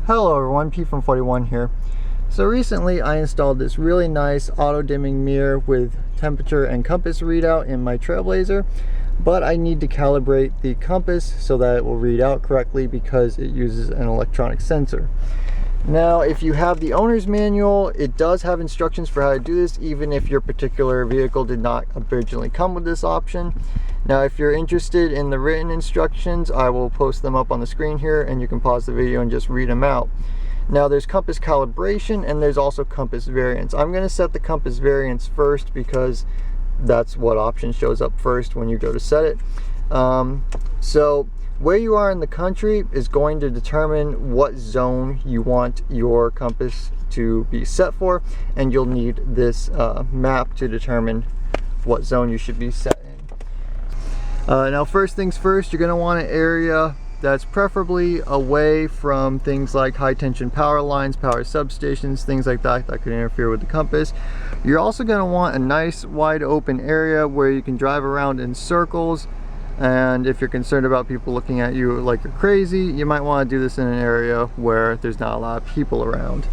Hello everyone, P from 41 here. So recently I installed this really nice auto dimming mirror with temperature and compass readout in my Trailblazer, but I need to calibrate the compass so that it will read out correctly because it uses an electronic sensor. Now if you have the owner's manual, it does have instructions for how to do this, even if your particular vehicle did not originally come with this option. Now if you're interested in the written instructions, I will post them up on the screen here and you can pause the video and just read them out. Now there's compass calibration and there's also compass variance. I'm going to set the compass variance first because that's what option shows up first when you go to set it. So where you are in the country is going to determine what zone you want your compass to be set for, and you'll need this map to determine what zone you should be set in. Now first things first, you're going to want an area that's preferably away from things like high tension power lines, power substations, things like that that could interfere with the compass. You're also going to want a nice wide open area where you can drive around in circles, and if you're concerned about people looking at you like you're crazy, you might want to do this in an area where there's not a lot of people around.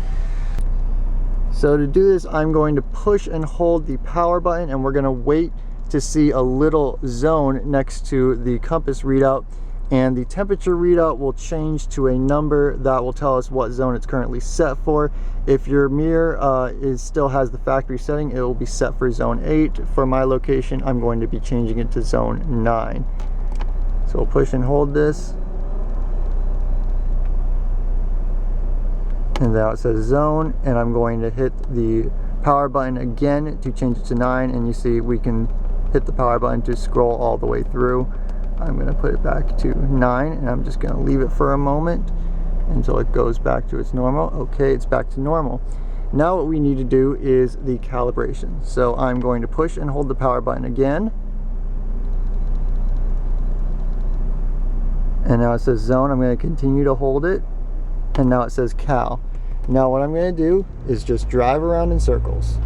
So to do this, I'm going to push and hold the power button, and we're going to wait to see a little zone next to the compass readout, and the temperature readout will change to a number that will tell us what zone it's currently set for. If your mirror still has the factory setting, it will be set for zone 8. For my location, I'm going to be changing it to zone 9. So we'll push and hold this, and now it says zone, and I'm going to hit the power button again to change it to 9, and you see we can hit the power button to scroll all the way through. I'm going to put it back to 9, and I'm just going to leave it for a moment until it goes back to its normal. Okay, it's back to normal. Now what we need to do is the calibration. So I'm going to push and hold the power button again, and now it says zone. I'm going to continue to hold it, and now it says cal. Now what I'm going to do is just drive around in circles,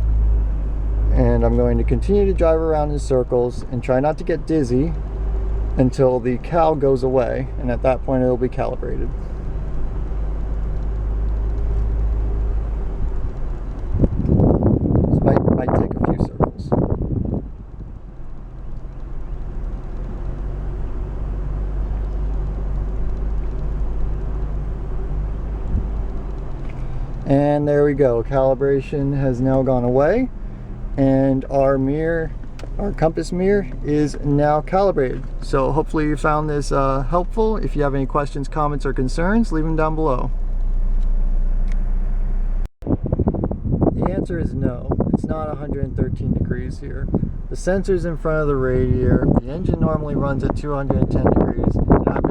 and I'm going to continue to drive around in circles and try not to get dizzy until the cal goes away, and at that point it'll be calibrated. This might take a few circles. And there we go, calibration has now gone away, and our compass mirror is now calibrated. So hopefully you found this helpful. If you have any questions, comments, or concerns, leave them down below. The answer is no. It's not 113 degrees here. The sensor's in front of the radiator. The engine normally runs at 210 degrees, and I've